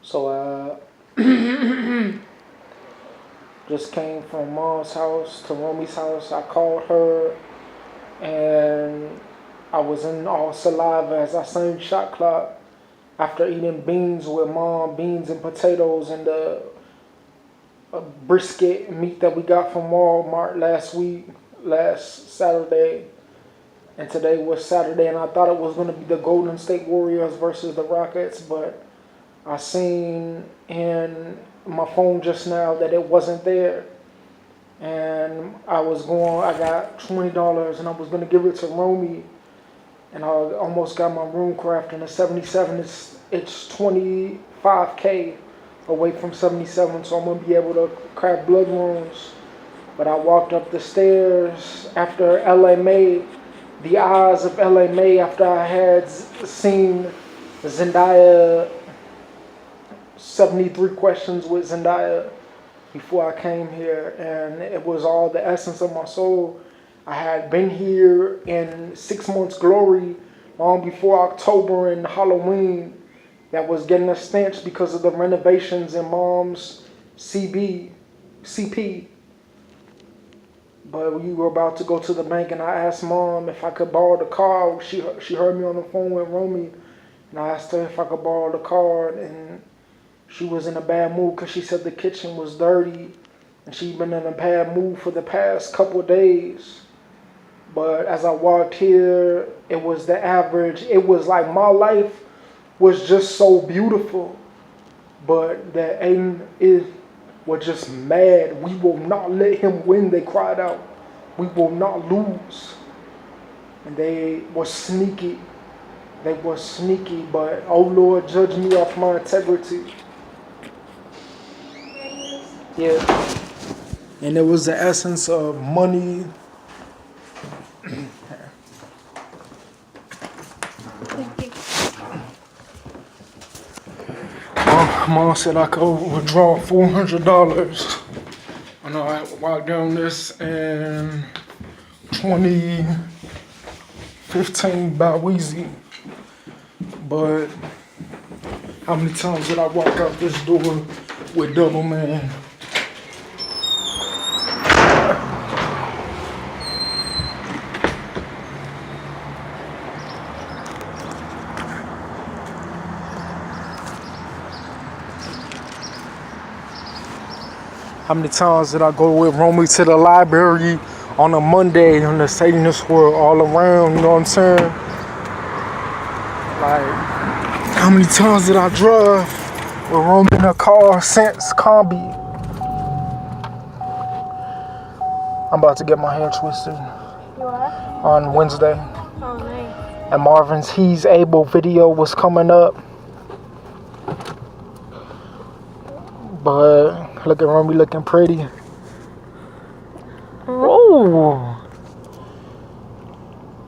So just came from Mom's house to Romy's house. I called her and I was in all saliva as I sang shot clock after eating beans with Mom, beans and potatoes and the brisket meat that we got from Walmart last Saturday. And today was Saturday, and I thought it was going to be the Golden State Warriors versus the Rockets, but I seen in my phone just now that it wasn't there. And I got $20 and I was going to give it to Romy. And I almost got my room crafted. And 77, it's 25K away from 77. So I'm going to be able to craft blood rooms. But I walked up the stairs after LA May, the eyes of LA May after I had seen Zendaya 73 questions with Zendaya before I came here, and it was all the essence of my soul. I had been here in 6 months glory long before October and Halloween that was getting a stench because of the renovations in Mom's CP. But we were about to go to the bank and I asked Mom if I could borrow the car. She heard me on the phone with Romy, and I asked her if I could borrow the car, and she was in a bad mood because she said the kitchen was dirty and she'd been in a bad mood for the past couple of days. But as I walked here, it was the average. It was like my life was just so beautiful. But the Aiden was just mad. We will not let him win, they cried out. We will not lose. And they were sneaky. But oh Lord, judge me off my integrity. Yeah. And it was the essence of money. Mom said I could withdraw $400. I know I walked down this in 2015 by Weezy. But how many times did I walk out this door with Double Man? How many times did I go with Romy to the library on a Monday on the Satanist world all around, you know what I'm saying? Like, how many times did I drive with Romy in a car since Combi? I'm about to get my hair twisted. You are? On Wednesday. Oh, nice. And Marvin's He's Able video was coming up. But look at Romy looking pretty. Ooh.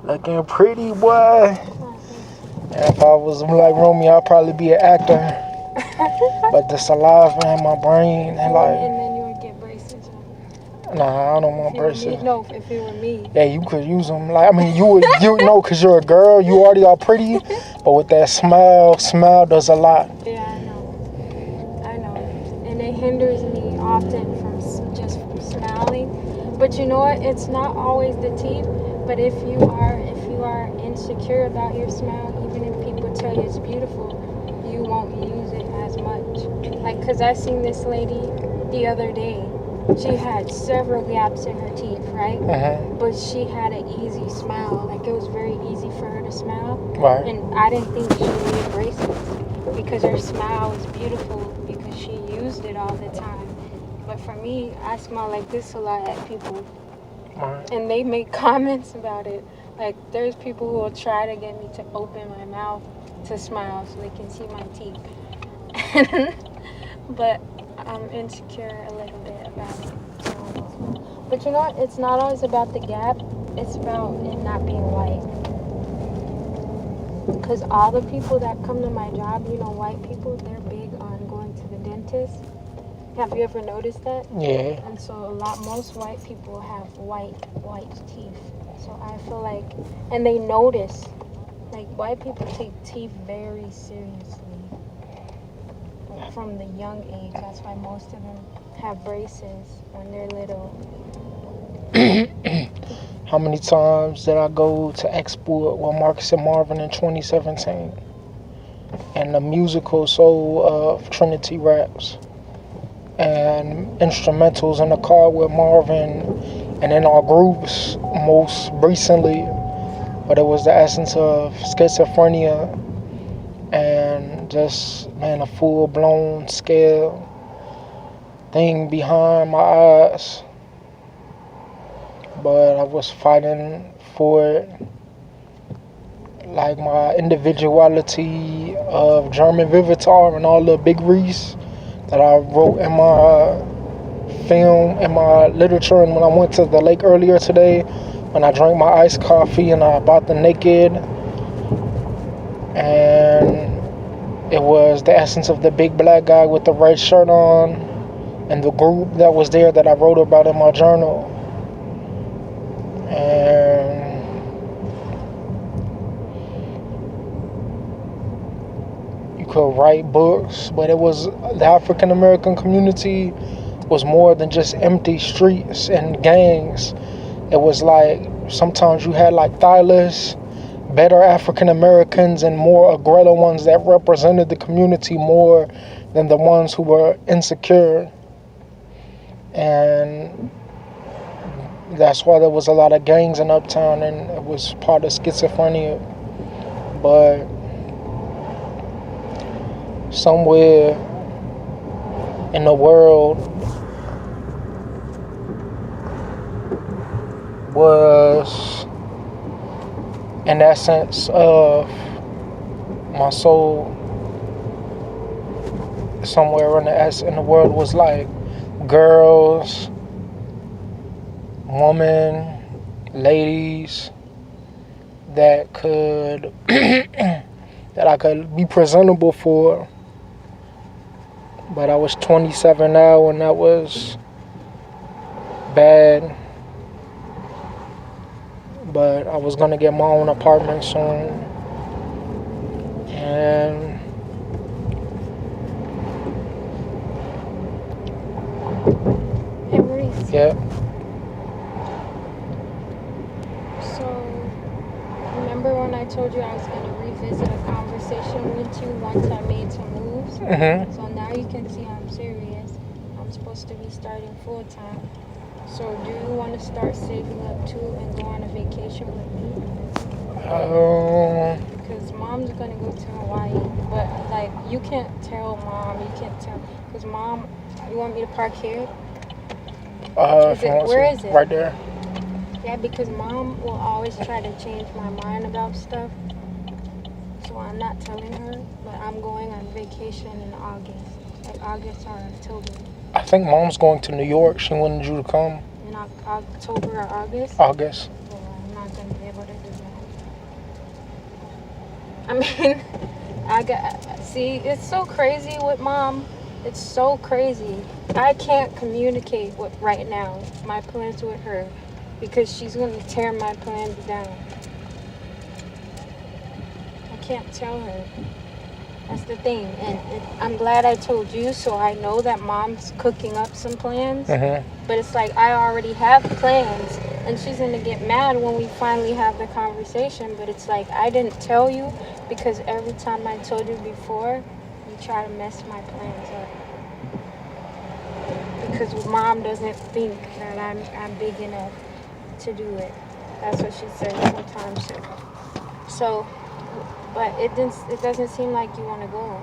Looking pretty, boy. And if I was like Romy, I'd probably be an actor. But the saliva in my brain and like. And then you would get braces. Nah, I don't want braces. No, if it were me. Yeah, you could use them. Like, I mean, you know, cause you're a girl, you already are pretty. But with that smile does a lot. Yeah, I know. And it hinders me often from smiling. But you know what? It's not always the teeth. But if you are insecure about your smile, even if people tell you it's beautiful, you won't use it as much. Like, cause I seen this lady the other day. She had several gaps in her teeth, right? But she had an easy smile. Like, it was very easy for her to smile. Right. And I didn't think she needed braces because her smile was beautiful because she used it all the time. But for me, I smile like this a lot at people. Right. And they make comments about it. Like, there's people who will try to get me to open my mouth to smile so they can see my teeth. But I'm insecure a little bit about it. But you know what? It's not always about the gap. It's about it not being white. Because all the people that come to my job, you know, white people, they're big on going to the dentist. Have you ever noticed that? Yeah. And so most white people have white teeth. So I feel like, and they notice, like, white people take teeth very seriously. from the young age. That's why most of them have braces when they're little. How many times did I go to Export with Marcus and Marvin in 2017? And the musical soul of Trinity Raps. And instrumentals in the car with Marvin. And in our groups, most recently. But it was the essence of schizophrenia. And just, man, a full-blown scale thing behind my eyes. But I was fighting for it. Like my individuality of German Vivitar and all the big reads that I wrote in my film, in my literature. And when I went to the lake earlier today, when I drank my iced coffee and I bought the Naked, and it was the essence of the big black guy with the red shirt on and the group that was there that I wrote about in my journal. And you could write books, but it was the African American community was more than just empty streets and gangs. It was like sometimes you had like thylacines, better African Americans, and more Agrella ones that represented the community more than the ones who were insecure. And that's why there was a lot of gangs in Uptown, and it was part of schizophrenia. But somewhere in the world was an essence of my soul. Somewhere in the world was like girls, women, ladies that could that I could be presentable for. But I was 27 now, and that was bad. But I was gonna get my own apartment soon, and yeah. So, remember when I told you I was going to revisit a conversation with you once I made some moves? Mm-hmm. So now you can see I'm serious. I'm supposed to be starting full time. So do you want to start saving up too and go on a vacation with me? Because mom's going to go to Hawaii. But like, you can't tell mom, because mom, you want me to park here? Where is it? Right there. Yeah, because mom will always try to change my mind about stuff. So I'm not telling her, but I'm going on vacation in August. Like August or October. I think mom's going to New York. She wanted you to come. In October or August? August. Yeah, I'm not going to be able to do that. I mean, see, it's so crazy with mom. It's so crazy. I can't communicate right now my plans with her because she's going to tear my plans down. I can't tell her. That's the thing. And I'm glad I told you, so I know that mom's cooking up some plans. Mm-hmm. But it's like I already have plans, and she's going to get mad when we finally have the conversation. But it's like I didn't tell you because every time I told you before, you try to mess my plans up. Because mom doesn't think that I'm big enough to do it. That's what she says sometimes. So, but it doesn't seem like you want to go.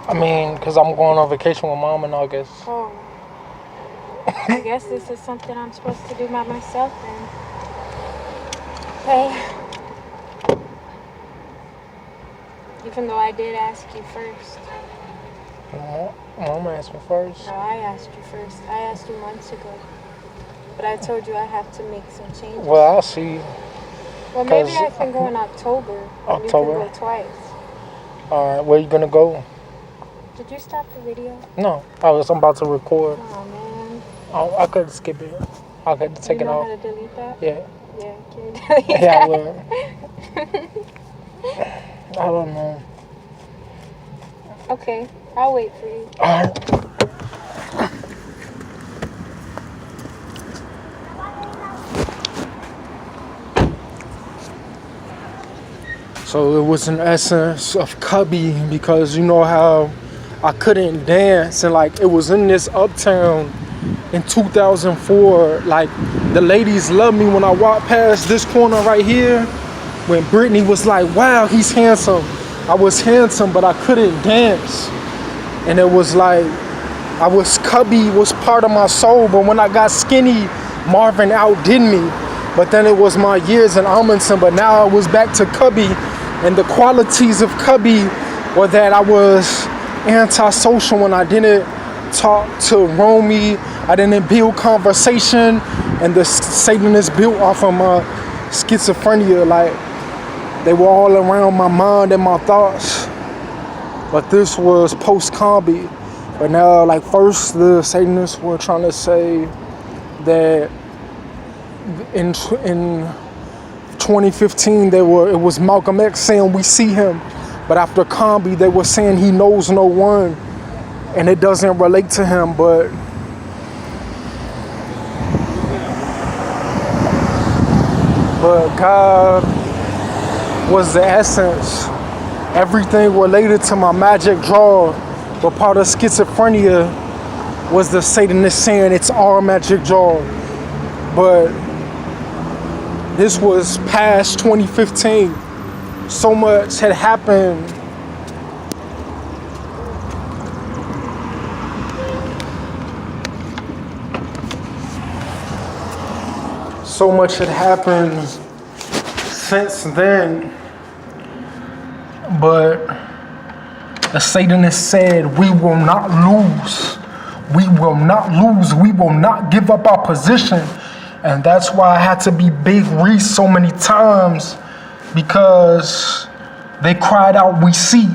I mean, because I'm going on vacation with mom in August. Oh. I guess this is something I'm supposed to do by myself then. Hey. Even though I did ask you first. Mom asked me first. No, I asked you first. I asked you months ago. But I told you I have to make some changes. Well, I'll see. Well, maybe I can go in October. October? You can go twice. Alright, where you gonna go? Did you stop the video? No, I'm about to record. Oh, man. I could skip it. I could take it off. You know how to delete that? Yeah. Yeah, can you delete that? Yeah, I will. I don't know. Okay. I'll wait for you. So it was an essence of Cubby, because you know how I couldn't dance, and like it was in this uptown in 2004. Like the ladies loved me when I walked past this corner right here. When Brittany was like, "Wow, he's handsome." I was handsome, but I couldn't dance, and it was like Cubby was part of my soul. But when I got skinny, Marvin outdid me. But then it was my years in Amundsen. But now I was back to Cubby. And the qualities of Cubby were that I was antisocial when I didn't talk to Romy. I didn't build conversation. And the Satanists built off of my schizophrenia. Like, they were all around my mind and my thoughts. But this was post-combi. But now, like, first the Satanists were trying to say that in 2015 it was Malcolm X saying we see him, but after combi they were saying he knows no one and it doesn't relate to him. But God was the essence. Everything related to my magic draw, but part of schizophrenia was the Satanist saying it's our magic draw. But this was past 2015. So much had happened. So much had happened since then. But the Satanist said, we will not lose. We will not lose. We will not give up our position. And that's why I had to be Big Reese so many times, because they cried out, we see.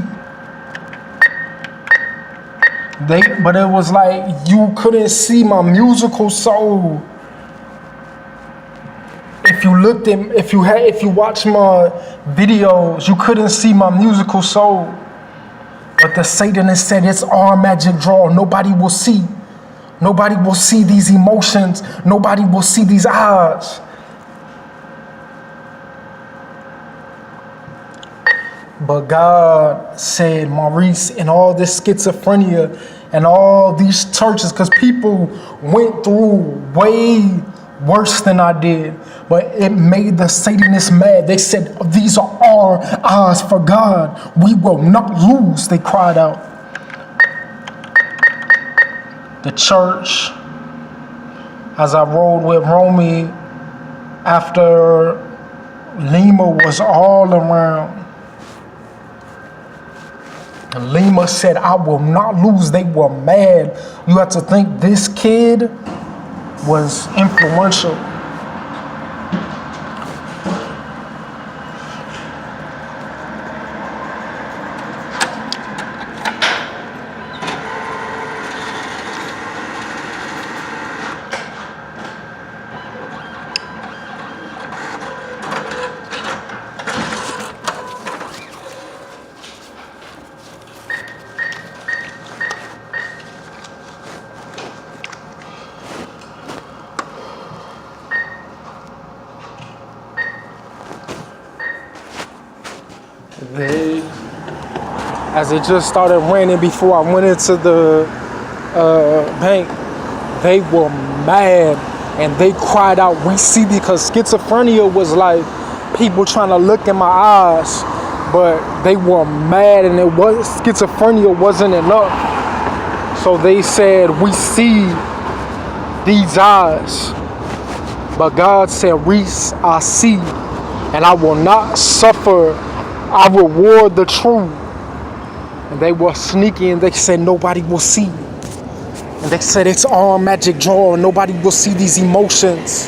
But it was like you couldn't see my musical soul. If you watch my videos, you couldn't see my musical soul. But the Satanist said it's our magic draw. Nobody will see. Nobody will see these emotions. Nobody will see these eyes. But God said, Maurice, in all this schizophrenia and all these churches, because people went through way worse than I did, but it made the Satanists mad. They said, these are our eyes for God. We will not lose, they cried out. The church, as I rode with Romy after Lima was all around, and Lima said, I will not lose. They were mad. You have to think this kid was influential. As it just started raining before I went into the bank, they were mad and they cried out, we see, because schizophrenia was like people trying to look in my eyes, but they were mad and schizophrenia wasn't enough. So they said, we see these eyes. But God said, Reese, I see, and I will not suffer. I reward the truth. And they were sneaky and they said nobody will see. And they said it's our magic draw and nobody will see these emotions.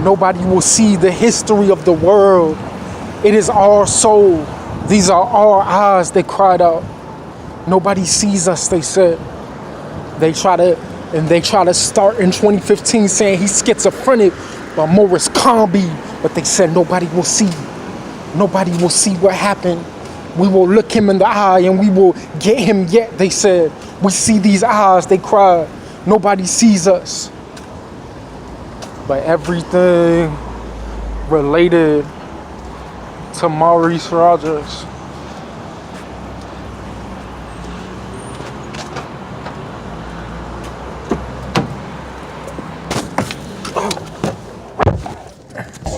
Nobody will see the history of the world. It is our soul. These are our eyes, they cried out. Nobody sees us, they said. They try to And they try to start in 2015 saying he's schizophrenic or Morris Combi, but they said nobody will see. Nobody will see what happened. We will look him in the eye and we will get him yet. They said, we see these eyes, they cried. Nobody sees us. But everything related to Maurice Rogers.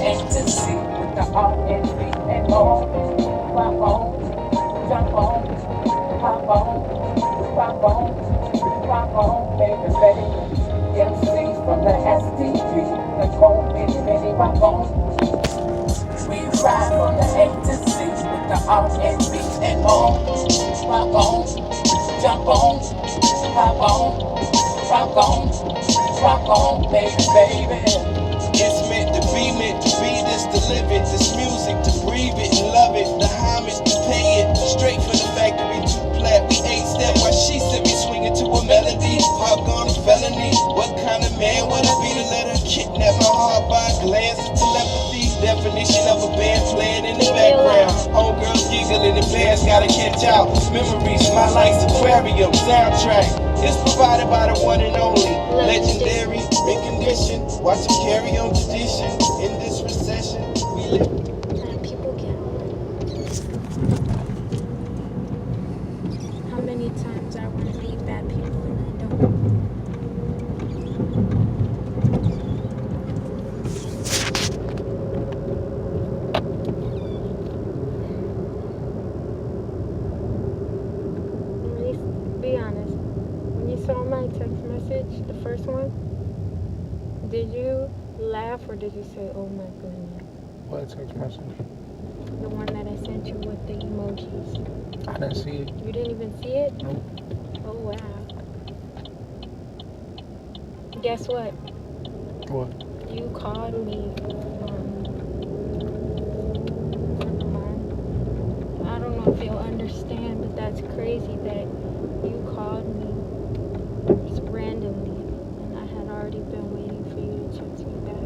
Ecstasy with the R&B and all. Pop on, jump on, pop on, baby, baby. MC from the STG, the cold mini pop on. We ride from the A to Z with the R&B and all. Pop on, jump on, pop on, baby, baby. It's meant to be this to live it, this music to breathe it and love it, the homage to pay it, straight from the factory to plat. We ain't step while she said me swinging to a melody, heart gone a felony. What kind of man would I be to let her kidnap my heart by a glance of telepathy? Definition of a band playing in the background, homegirls giggling and bands gotta catch out. Memories, my life's aquarium soundtrack. It's provided by the one and only legendary, in condition. Watch him carry on tradition. In this recession, we live. And people get how many times I want to leave bad people and I don't. Be honest. When you saw my text message, the first one, did you laugh or did you say, oh my goodness? What text message? The one that I sent you with the emojis. I didn't see it. You didn't even see it? Nope. Oh wow. Guess what? What? You called me. Never mind. I don't know if you'll understand, but that's crazy that you called me just randomly, and I had already been waiting for you to text me back.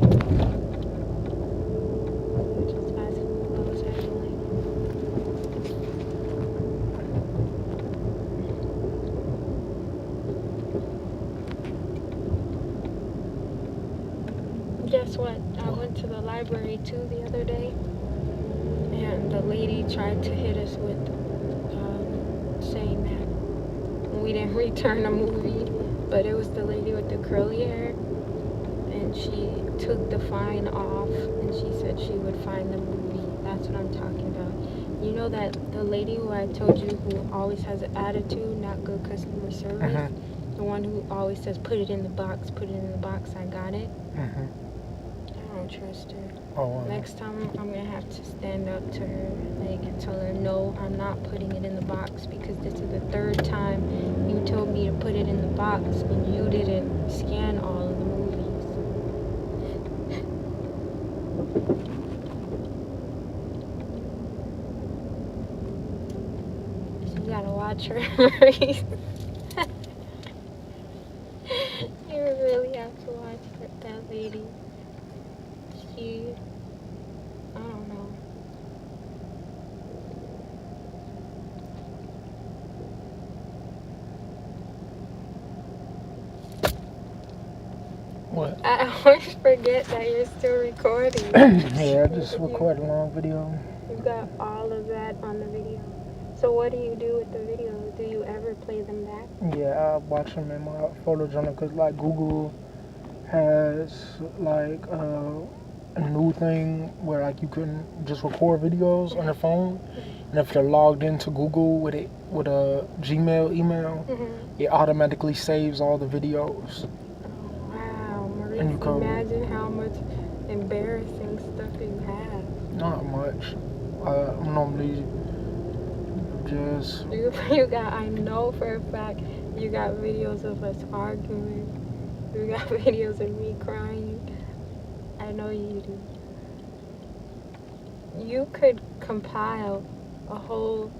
You were just asking what I was acting like. Guess what? I went to the library too the other day, and the lady tried to hit us with saying that we didn't return a movie, but it was the lady with the curly hair, and she took the fine off, and she said she would find the movie. That's what I'm talking about. You know that the lady who I told you who always has an attitude, not good customer service, the one who always says put it in the box, I got it. I don't trust her. Oh, wow. Next time I'm gonna have to stand up to her, like, and tell her no, I'm not putting it in the box, because this is the third time you told me to put it in the box and you didn't scan all of the movies. So you gotta watch her. You really have to watch that lady. I don't know. What? I always forget that you're still recording. Yeah, I just recorded a long video. You got all of that on the video. So what do you do with the video? Do you ever play them back? Yeah, I watch them in my photo journal because, like, Google has, like, a new thing where, like, you can just record videos on your phone, and if you're logged into Google with a Gmail email, it automatically saves all the videos. Wow, Maurice, And you can imagine how much embarrassing stuff you have. Not much. I'm normally just. You got, I know for a fact, you got videos of us arguing. You got videos of me crying. I know you do. You could compile a whole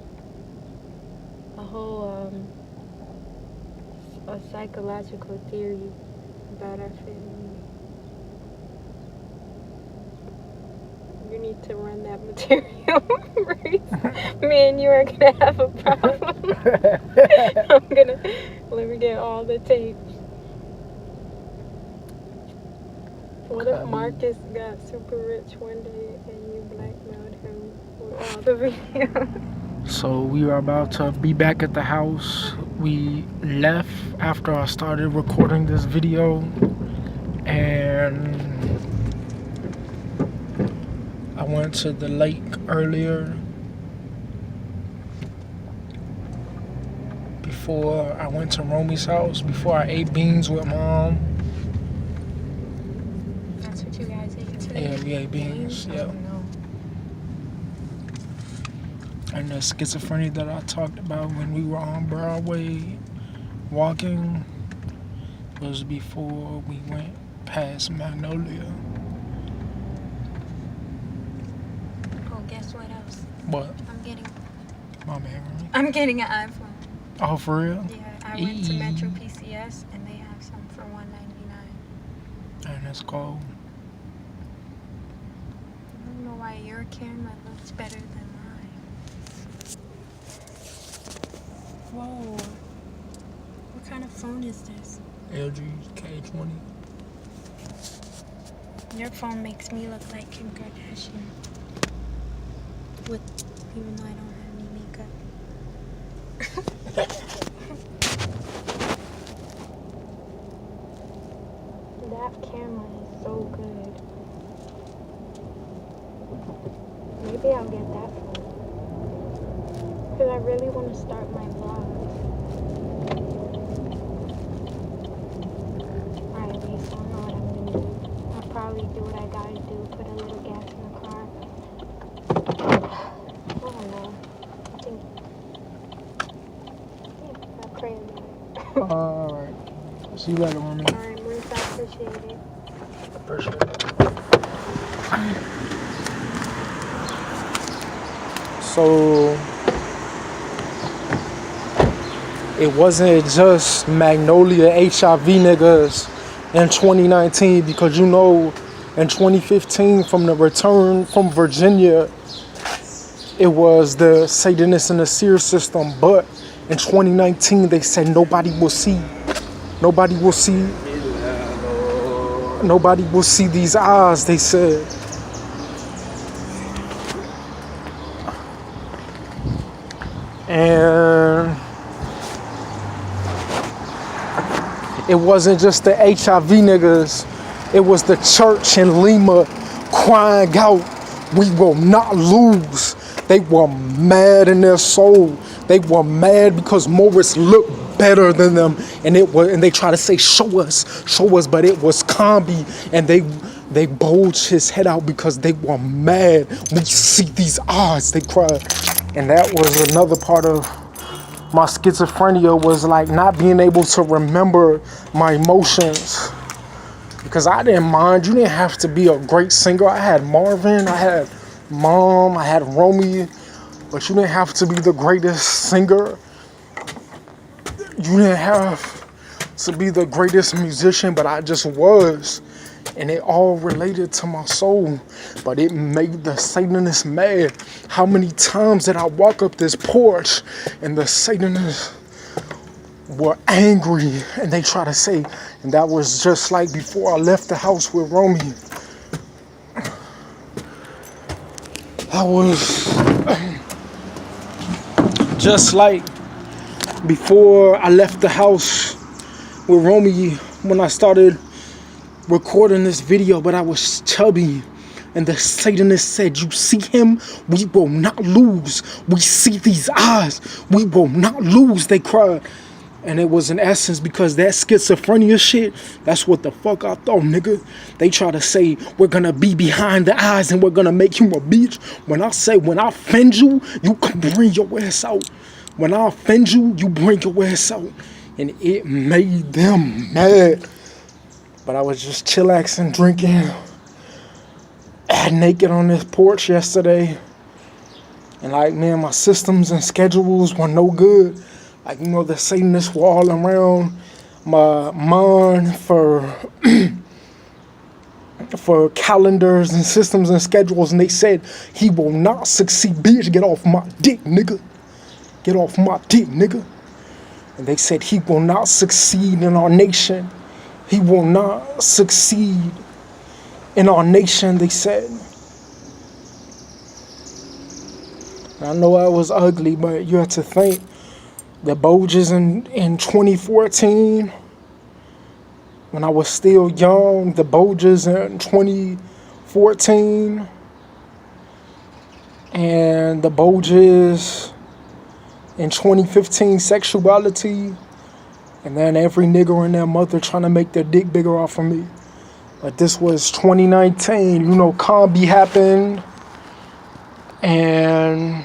a psychological theory about our family. You need to run that material, Maurice. Me and you are gonna have a problem. Let me get all the tapes. What if Marcus got super rich one day and you blackmailed him with all the videos? So we are about to be back at the house. We left after I started recording this video, and I went to the lake earlier before I went to Romy's house, before I ate beans with Mom. That's what you guys ate today? Yeah, we ate beans, yeah. And the schizophrenia that I talked about when we were on Broadway walking was before we went past Magnolia. Oh, guess what else? What? I'm getting an iPhone. Oh, for real? Yeah, I went to Metro PCS and they have some for $199. And it's cold. I don't know why your camera looks better than mine. Whoa. What kind of phone is this? LG K20. Your phone makes me look like Kim Kardashian. Even though I don't have any makeup. That camera is so good. Maybe I'll get that phone. Because I really want to start my vlog. Or at least I know what I'm going to do. I'll probably do what I gotta do. Put a little gas in the car. I don't know. I think I'll pray about it. Alright. See you later, Mommy. Alright, Maurice, I appreciate it. Appreciate it. So it wasn't just Magnolia HIV niggas in 2019, because you know in 2015 from the return from Virginia it was the Satanists in the seer system, but in 2019 they said nobody will see these eyes, they said. And it wasn't just the HIV niggas, it was the church in Lima crying out, we will not lose. They were mad in their soul. They were mad because Morris looked better than them, and they try to say show us, but it was Combi, and they bulged his head out because they were mad. We see these eyes, they cried. And that was another part of my schizophrenia, was like not being able to remember my emotions. Because I didn't mind. You didn't have to be a great singer. I had Marvin, I had Mom, I had Romy, but you didn't have to be the greatest singer. You didn't have to be the greatest musician, but I just was. And it all related to my soul, but it made the Satanists mad. How many times did I walk up this porch and the Satanists were angry, and they try to say, and that was just like before I left the house with Romy. That was just like before I left the house with Romy when I started recording this video, but I was chubby, and the Satanist said, you see him, we will not lose. We see these eyes, we will not lose, they cried. And it was in essence because that schizophrenia shit, that's what the fuck I thought, nigga. They try to say we're gonna be behind the eyes and we're gonna make you a bitch. When I say, when I offend you, you can bring your ass out. When I offend you, you bring your ass out. And it made them mad. But I was just chillaxing, drinking, naked on this porch yesterday. And like, man, my systems and schedules were no good. Like, you know, the Satanists were all around my mind for calendars and systems and schedules, and they said he will not succeed. Bitch, get off my dick, nigga. Get off my dick, nigga. And they said he will not succeed in our nation. He will not succeed in our nation, they said. I know I was ugly, but you have to think the Boges in 2014, when I was still young, the Boges in 2014, and the Boges in 2015, sexuality, and then every nigger and their mother trying to make their dick bigger off of me. But this was 2019, you know, Combi happened, and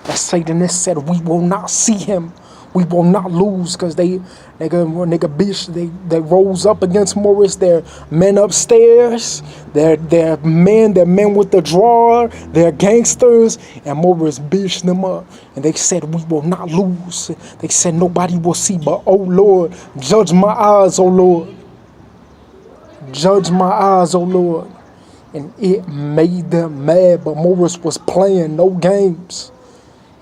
the Satanist said we will not see him. We will not lose, because they rose up against Morris. They're men upstairs. They're men with the drawer. They're gangsters. And Morris bitched them up. And they said we will not lose. They said nobody will see. But oh Lord, judge my eyes, oh Lord. Judge my eyes, oh Lord. And it made them mad. But Morris was playing no games.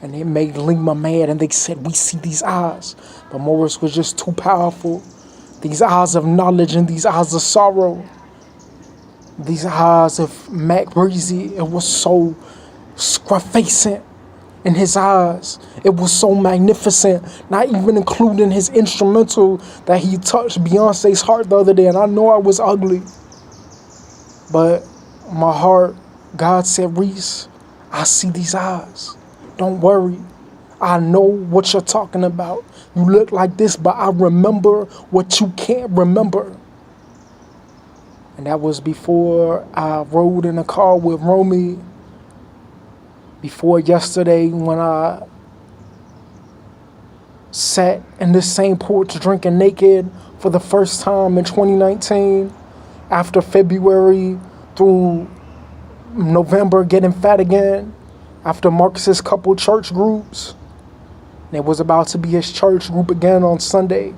And it made Lima mad, and they said, we see these eyes. But Morris was just too powerful. These eyes of knowledge and these eyes of sorrow. These eyes of Mac Breezy, it was so scruffacent in his eyes. It was so magnificent, not even including his instrumental that he touched Beyonce's heart the other day. And I know I was ugly. But my heart, God said, Reese, I see these eyes. Don't worry. I know what you're talking about. You look like this, but I remember what you can't remember. And that was before I rode in a car with Romy. Before yesterday, when I sat in this same porch drinking naked for the first time in 2019. After February through November getting fat again. After Marcus's couple church groups. And it was about to be his church group again on Saturday,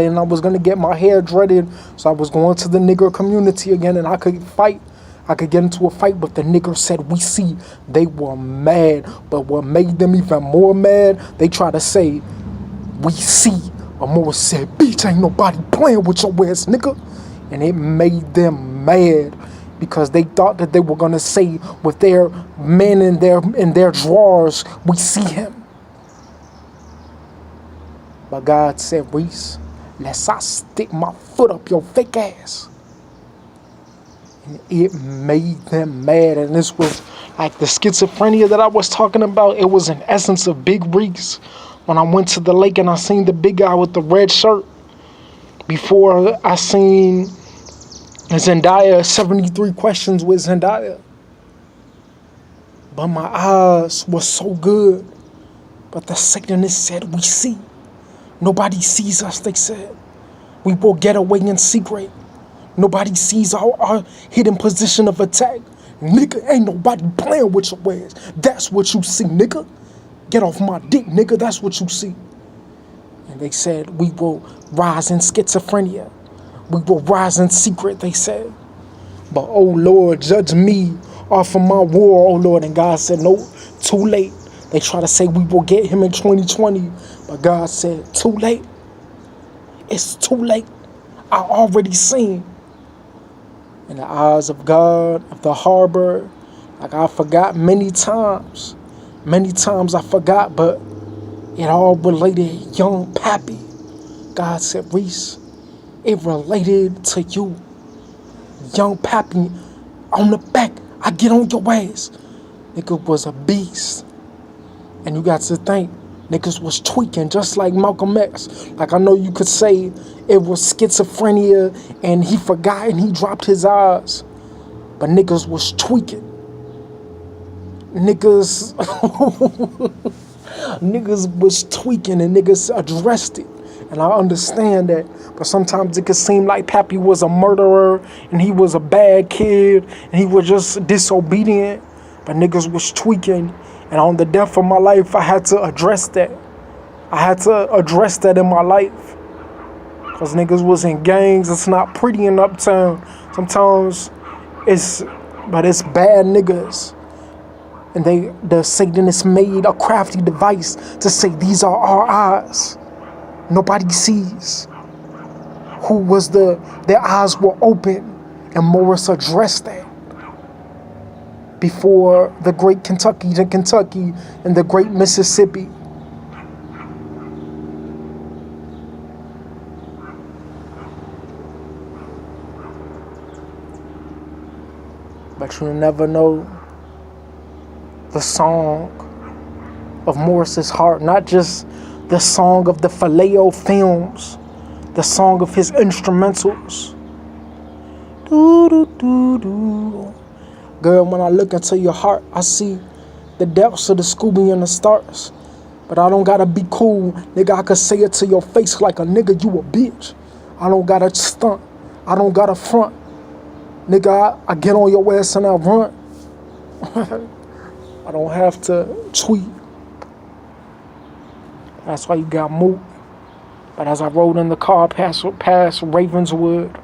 and I was going to get my hair dreaded, so I was going to the nigger community again, and I could fight. I could get into a fight, but the nigger said, we see. They were mad, but what made them even more mad, they tried to say, we see. But Morris said, bitch, ain't nobody playing with your ass, nigga. And it made them mad. Because they thought that they were gonna say with their men in their drawers, we see him. But God said, Reese, lest I stick my foot up your fake ass. And it made them mad. And this was like the schizophrenia that I was talking about. It was an essence of Big Reese. When I went to the lake and I seen the big guy with the red shirt. Before I seen Zendaya, 73 questions with Zendaya. But my eyes were so good. But the Satanists said, we see. Nobody sees us, they said. We will get away in secret. Nobody sees our hidden position of attack. Nigga, ain't nobody playing with your ass. That's what you see, nigga. Get off my dick, nigga. That's what you see. And they said, we will rise in schizophrenia. We will rise in secret, they said. But, oh, Lord, judge me off of my war, oh, Lord. And God said, no, too late. They try to say we will get him in 2020. But God said, too late. It's too late. I already seen. In the eyes of God, of the harbor, like I forgot many times. Many times I forgot, but it all related young Pappy. God said, Reese, it related to you. Young Pappy, on the back, I get on your ass. Nigga was a beast. And you got to think, niggas was tweaking just like Malcolm X. Like I know you could say it was schizophrenia and he forgot and he dropped his eyes. But niggas was tweaking. Niggas was tweaking and niggas addressed it. And I understand that. But sometimes it could seem like Pappy was a murderer and he was a bad kid and he was just disobedient. But niggas was tweaking. And on the death of my life, I had to address that. I had to address that in my life. Cause niggas was in gangs. It's not pretty in Uptown. Sometimes it's bad niggas. And the Satanists made a crafty device to say these are our eyes. Nobody sees. Their eyes were open, and Morris addressed that before the great Kentucky and the great Mississippi. But you never know the song of Morris's heart, not just the song of the Faleo films, the song of his instrumentals. Do, do, do, do. Girl, when I look into your heart, I see the depths of the Scooby and the stars. But I don't gotta be cool, nigga. I could say it to your face like a nigga, you a bitch. I don't gotta stunt. I don't gotta front. Nigga, I get on your ass and I run. I don't have to tweet. That's why you got moved. But as I rode in the car past Ravenswood,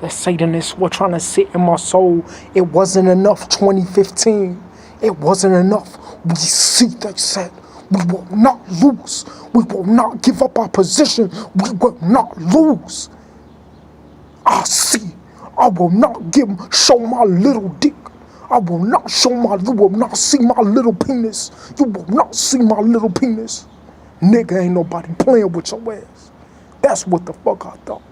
the Satanists were trying to sit in my soul. It wasn't enough 2015. It wasn't enough. We see, they said. We will not lose. We will not give up our position. We will not lose. I see. I will not show my little dick. I will not you will not see my little penis. You will not see my little penis. Nigga, ain't nobody playing with your ass. That's what the fuck I thought.